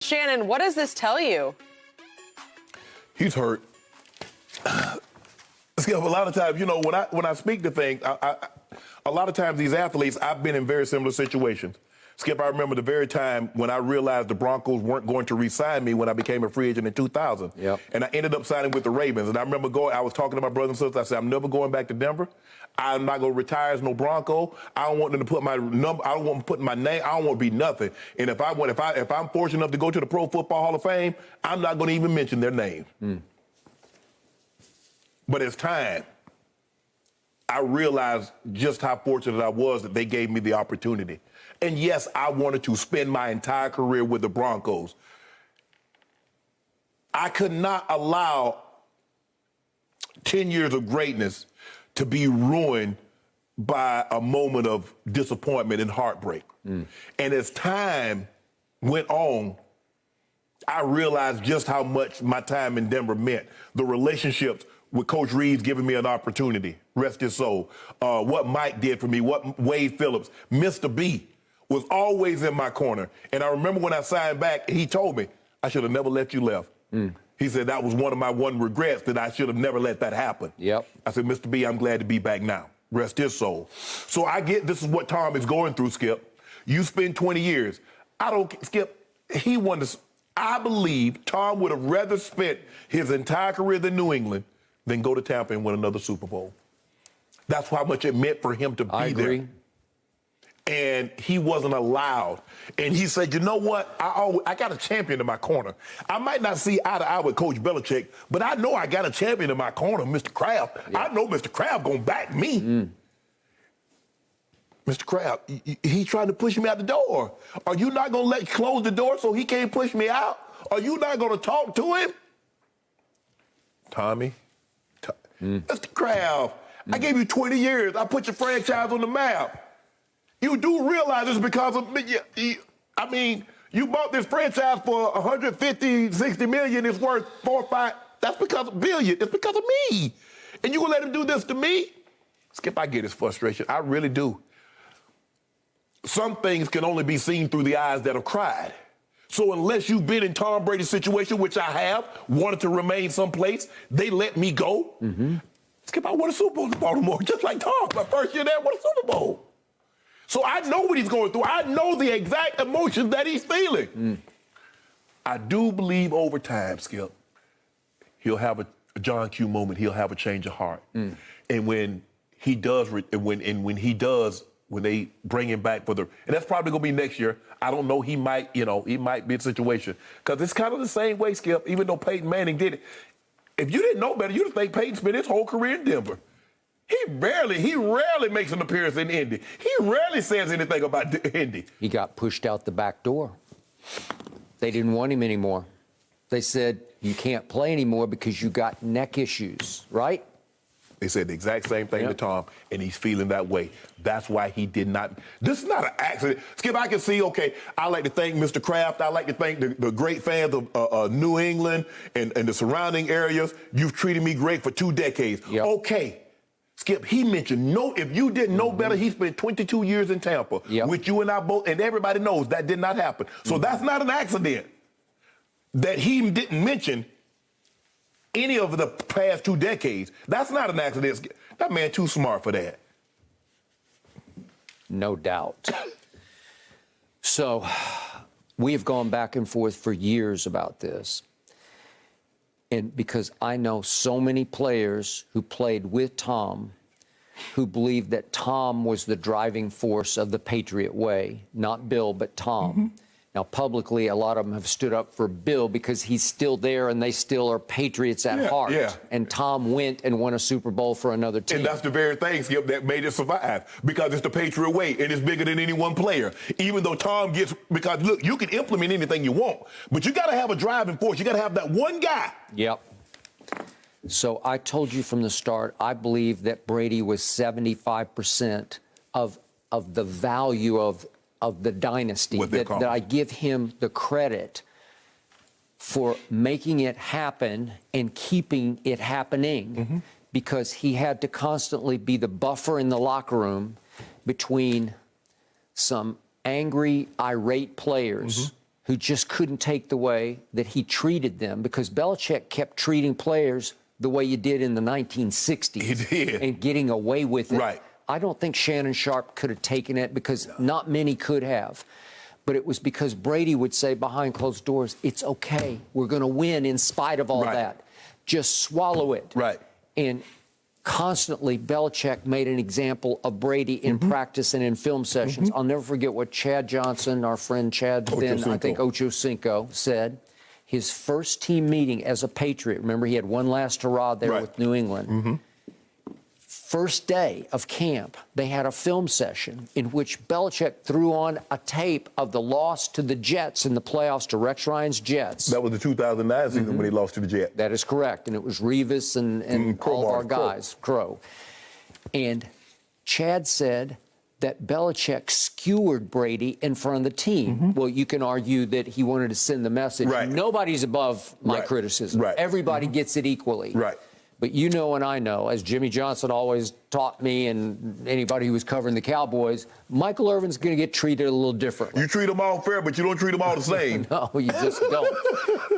Shannon, what does this tell you? He's hurt. Skip, a lot of times, you know, when I speak to things, a lot of times these athletes, I've been in very similar situations. Skip, I remember the very time when I realized the Broncos weren't going to re-sign me when I became a free agent in 2000. Yep. And I ended up signing with the Ravens. And I remember I was talking to my brothers and sisters. I said, I'm never going back to Denver. I'm not going to retire as no Bronco. I don't want them to put my number. I don't want them to put my name. I don't want to be nothing. And if I'm fortunate enough to go to the Pro Football Hall of Fame, I'm not going to even mention their name. But it's time. I realized just how fortunate I was that they gave me the opportunity. And yes, I wanted to spend my entire career with the Broncos. I could not allow 10 years of greatness to be ruined by a moment of disappointment and heartbreak. And as time went on, I realized just how much my time in Denver meant. The relationships with Coach Reeves giving me an opportunity, rest his soul. What Mike did for me, what Wade Phillips, Mr. B, was always in my corner. And I remember when I signed back, he told me, I should have never let you left. He said that was one of my regrets, that I should have never let that happen. Yep. I said, Mr. B, I'm glad to be back now. Rest his soul. So I get this is what Tom is going through, Skip. You spend 20 years. Skip, I believe Tom would have rather spent his entire career in New England than go to Tampa and win another Super Bowl. That's how much it meant for him to be there. I agree. And he wasn't allowed. And he said, you know what? I got a champion in my corner. I might not see eye to eye with Coach Belichick, but I know I got a champion in my corner, Mr. Kraft. Yeah. I know Mr. Kraft gonna back me. Mr. Kraft, he's trying to push me out the door. Are you not gonna close the door so he can't push me out? Are you not gonna talk to him? Tommy, Mr. Kraft, I gave you 20 years. I put your franchise on the map. You do realize it's because of me. I mean, you bought this franchise for 150, 60 million. It's worth 4 or 5. That's because of billion. It's because of me. And you gonna let him do this to me? Skip, I get his frustration. I really do. Some things can only be seen through the eyes that have cried. So unless you've been in Tom Brady's situation, which I have, wanted to remain someplace, they let me go. Skip, I won a Super Bowl in Baltimore, just like Tom. My first year there, I won a Super Bowl. So I know what he's going through. I know the exact emotions that he's feeling. I do believe over time, Skip, he'll have a John Q moment. He'll have a change of heart. And when he does, when they bring him back and that's probably gonna be next year. I don't know. He might be in a situation because it's kind of the same way, Skip. Even though Peyton Manning did it, if you didn't know better, you'd think Peyton spent his whole career in Denver. He rarely makes an appearance in Indy. He rarely says anything about Indy. He got pushed out the back door. They didn't want him anymore. They said, you can't play anymore because you got neck issues, right? They said the exact same thing to Tom, and he's feeling that way. That's why he did not. This is not an accident. Skip, I can see, okay, I like to thank Mr. Kraft. I like to thank the great fans of New England and the surrounding areas. You've treated me great for 2 decades. Yep. Okay. Skip, he mentioned, if you didn't know better, he spent 22 years in Tampa with you and I both, and everybody knows that did not happen. So that's not an accident that he didn't mention any of the past 2 decades. That's not an accident. That man too smart for that. No doubt. So we have gone back and forth for years about this. And because I know so many players who played with Tom who believed that Tom was the driving force of the Patriot way, not Bill, but Tom. Now, publicly, a lot of them have stood up for Bill because he's still there and they still are Patriots at heart. And Tom went and won a Super Bowl for another team. And that's the very thing, Skip, that made it survive, because it's the Patriot way and it's bigger than any one player. Even though Tom because look, you can implement anything you want, but you got to have a driving force. You got to have that one guy. Yep. So I told you from the start, I believe that Brady was 75% of the value of the dynasty, that I give him the credit for making it happen and keeping it happening, because he had to constantly be the buffer in the locker room between some angry, irate players who just couldn't take the way that he treated them, because Belichick kept treating players the way you did in the 1960s. He did. And getting away with it. Right. I don't think Shannon Sharpe could have taken it, because not many could have. But it was because Brady would say behind closed doors, it's okay. We're going to win in spite of all that. Just swallow it. Right. And constantly, Belichick made an example of Brady in practice and in film sessions. I'll never forget what Chad Johnson, our friend Chad, then I think Ocho Cinco, said. His first team meeting as a Patriot, remember he had one last hurrah there with New England. First day of camp, they had a film session in which Belichick threw on a tape of the loss to the Jets in the playoffs, to Rex Ryan's Jets. That was the 2009 season when he lost to the Jets. That is correct. And it was Revis and all of our guys, Crow. And Chad said that Belichick skewered Brady in front of the team. Well, you can argue that he wanted to send the message. Nobody's above my criticism. Everybody gets it equally. But you know and I know, as Jimmy Johnson always taught me and anybody who was covering the Cowboys, Michael Irvin's going to get treated a little differently. You treat them all fair, but you don't treat them all the same. No, you just don't.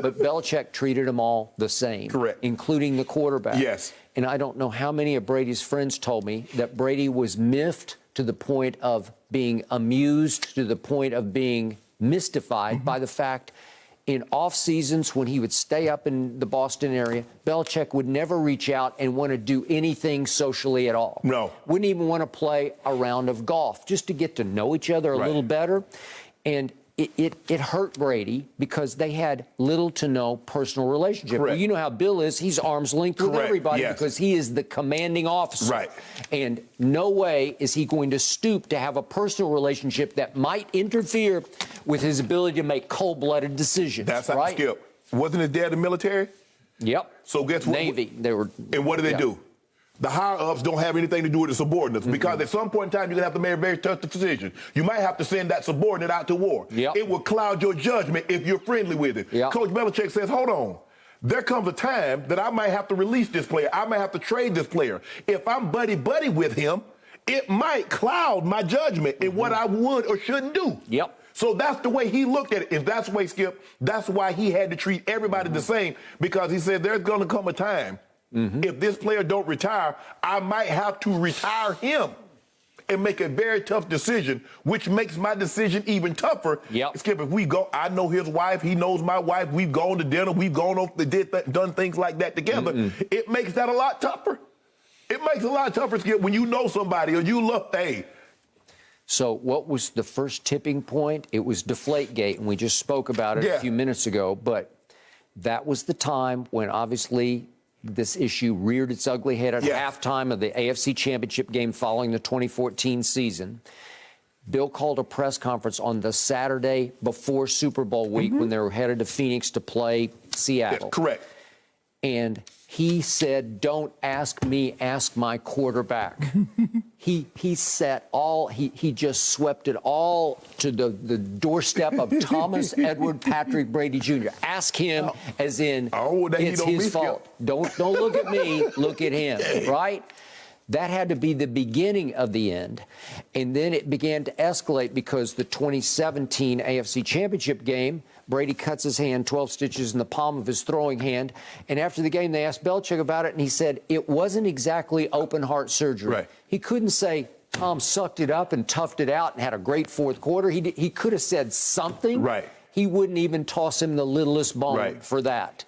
But Belichick treated them all the same. Correct. Including the quarterback. Yes. And I don't know how many of Brady's friends told me that Brady was miffed to the point of being amused, to the point of being mystified by the fact in off seasons when he would stay up in the Boston area, Belichick would never reach out and want to do anything socially at all. No. Wouldn't even want to play a round of golf just to get to know each other a little better. And it hurt Brady because they had little to no personal relationship. Well, you know how Bill is. He's arm's length with everybody because he is the commanding officer. And no way is he going to stoop to have a personal relationship that might interfere with his ability to make cold-blooded decisions. That's how Skip. Wasn't his dad in the military? Yep. So guess what? Navy. They were. And what do they do? The higher-ups don't have anything to do with the subordinates because at some point in time, you're going to have to make a very tough decision. You might have to send that subordinate out to war. It will cloud your judgment if you're friendly with it. Coach Belichick says, hold on. There comes a time that I might have to release this player. I might have to trade this player. If I'm buddy-buddy with him, it might cloud my judgment in what I would or shouldn't do. So that's the way he looked at it. If that's the way, Skip, that's why he had to treat everybody the same, because he said there's going to come a time if this player don't retire, I might have to retire him and make a very tough decision, which makes my decision even tougher. Skip, if we go, I know his wife, he knows my wife, we've gone to dinner, we've gone off, done things like that together. It makes that a lot tougher. It makes it a lot tougher, Skip, when you know somebody or you love, hey. So what was the first tipping point? It was Deflategate, and we just spoke about it a few minutes ago, but that was the time when obviously this issue reared its ugly head at halftime of the AFC Championship game following the 2014 season. Bill called a press conference on the Saturday before Super Bowl week when they were headed to Phoenix to play Seattle. Correct. And he said, don't ask me, ask my quarterback. He just swept it all to the doorstep of Thomas Edward Patrick Brady Jr. Ask him, as in it's his fault. Don't look at me, look at him, right? That had to be the beginning of the end. And then it began to escalate because the 2017 AFC Championship game, Brady cuts his hand 12 stitches in the palm of his throwing hand. And after the game, they asked Belichick about it, and he said it wasn't exactly open heart surgery. He couldn't say Tom sucked it up and toughed it out and had a great fourth quarter. He could have said something. He wouldn't even toss him the littlest bone for that.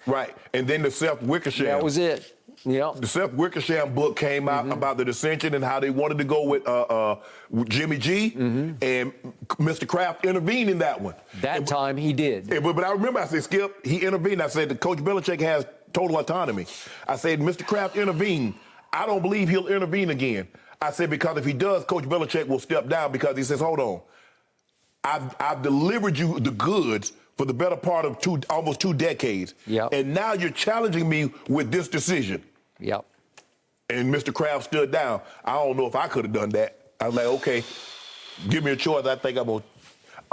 And then the Seth Wickersham. That was it. The Seth Wickersham book came out about the dissension and how they wanted to go with Jimmy G, and Mr. Kraft intervened in that one. That time he did. But I remember I said, Skip, he intervened. I said, Coach Belichick has total autonomy. I said, Mr. Kraft intervened. I don't believe he'll intervene again. I said, because if he does, Coach Belichick will step down because he says, hold on, I've delivered you the goods for the better part of almost 2 decades. And now you're challenging me with this decision. And Mr. Kraft stood down. I don't know if I could have done that. I was like, okay, give me a choice. I think I'm going to.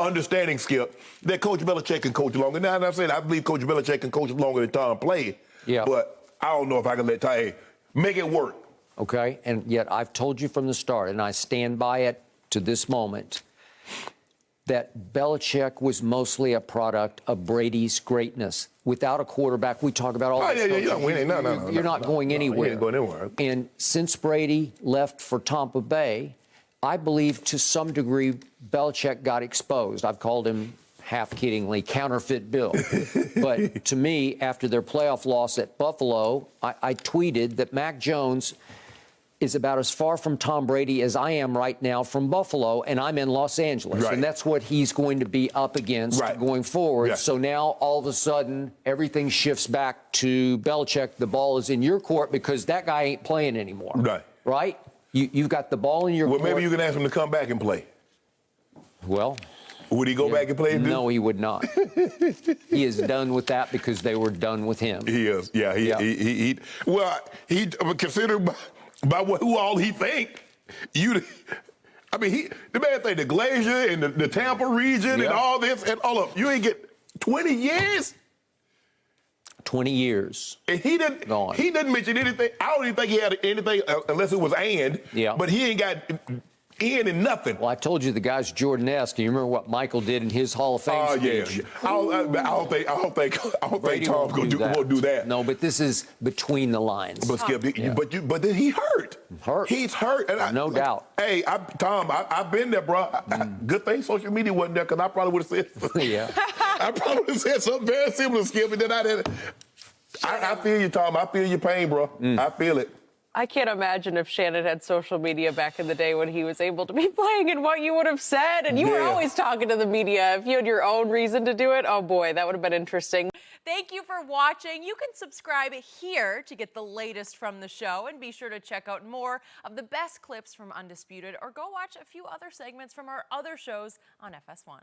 Understanding, Skip, that Coach Belichick can coach longer. Now, I said I believe Coach Belichick can coach longer than Tom played. But I don't know if I can let Tom make it work. Okay, and yet I've told you from the start, and I stand by it to this moment, that Belichick was mostly a product of Brady's greatness. Without a quarterback, we talk about all this. You're not going anywhere. We ain't going anywhere. And since Brady left for Tampa Bay, I believe to some degree Belichick got exposed. I've called him half-kiddingly counterfeit Bill. But to me, after their playoff loss at Buffalo, I tweeted that Mac Jones is about as far from Tom Brady as I am right now from Buffalo, and I'm in Los Angeles. Right. And that's what he's going to be up against going forward. Yeah. So now, all of a sudden, everything shifts back to Belichick. The ball is in your court because that guy ain't playing anymore. Right. Right? You've got the ball in your court. Well, maybe you can ask him to come back and play. Well, would he go back and play? No, he would not. He is done with that because they were done with him. He is. Yeah. He consider by who all he think. The man think the Glacier and the Tampa region and all this and all of you ain't get 20 years. 20 years. And he didn't. Gone. He didn't mention anything. I don't even think he had anything unless it was and. Yeah. But he ain't got in and nothing. Well, I told you the guy's Jordan-esque. You remember what Michael did in his Hall of Fame speech? Yeah. I don't think Tom's won't do that. No, but this is between the lines. But Skip, but then he hurt. He's hurt. And no doubt. Hey, Tom, I've been there, bro. Good thing social media wasn't there because I probably would have said. Yeah. I probably would have said something very similar, Skip, and then I feel you, Tom. I feel your pain, bro. I feel it. I can't imagine if Shannon had social media back in the day when he was able to be playing and what you would have said. And you were always talking to the media. If you had your own reason to do it, oh boy, that would have been interesting. Thank you for watching. You can subscribe here to get the latest from the show, and be sure to check out more of the best clips from Undisputed, or go watch a few other segments from our other shows on FS1.